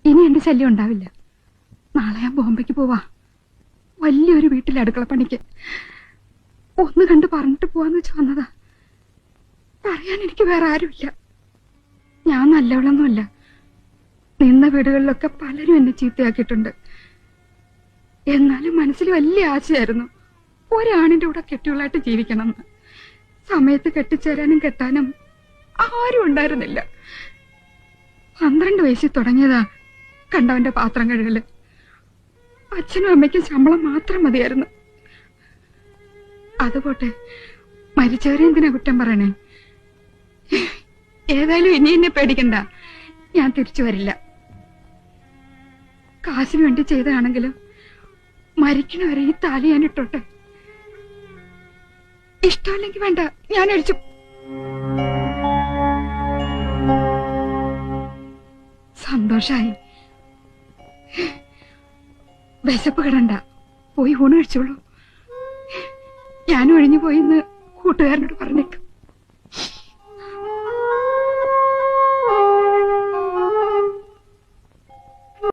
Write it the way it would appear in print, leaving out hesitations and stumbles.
ഇനി എന്റെ ശല്യം ഉണ്ടാവില്ല. നാളെ ഞാൻ ബോംബെക്ക് പോവാ. വലിയൊരു വീട്ടിൽ അടുക്കള പണിക്ക്. ഒന്ന് കണ്ട് പറഞ്ഞിട്ട് പോവാന്ന് വെച്ച് വന്നതാ. പറയാൻ എനിക്ക് വേറെ ആരുമില്ല. ഞാൻ നല്ലവളൊന്നുമല്ല. നിന്ന വീടുകളിലൊക്കെ പലരും എന്നെ ചീത്തയാക്കിയിട്ടുണ്ട്. എന്നാലും മനസ്സിൽ വലിയ ആശയായിരുന്നു ഒരാണിന്റെ കൂടെ കെട്ടികളായിട്ട് ജീവിക്കണമെന്ന്. സമയത്ത് കെട്ടിച്ചേരാനും കെട്ടാനും ആരും ഉണ്ടായിരുന്നില്ല. 12 വയസ്സിൽ തുടങ്ങിയതാ കണ്ടവന്റെ പാത്രം കഴുകല്. അച്ഛനും അമ്മയ്ക്കും ശമ്പളം മാത്രം മതിയായിരുന്നു. അതുപോട്ടെ, മരിച്ചവരെ എന്തിനാ കുറ്റം പറയണേ? ഏതായാലും ഇനി എന്നെ പേടിക്കണ്ട, ഞാൻ തിരിച്ചു വരില്ല. കാശിന് വേണ്ടി ചെയ്തതാണെങ്കിലും മരിക്കണവരെ ഈ താലി ഞാൻ ഇട്ടോട്ടെ. ഇഷ്ടമല്ലെങ്കിൽ വേണ്ട, ഞാൻ അഴിച്ചു. സന്തോഷായി. വിശപ്പ് കിടണ്ട, പോയി ഊണ് കഴിച്ചോളൂ. ഞാനും ഒഴിഞ്ഞു പോയിന്ന് കൂട്ടുകാരനോട് പറഞ്ഞേക്കും.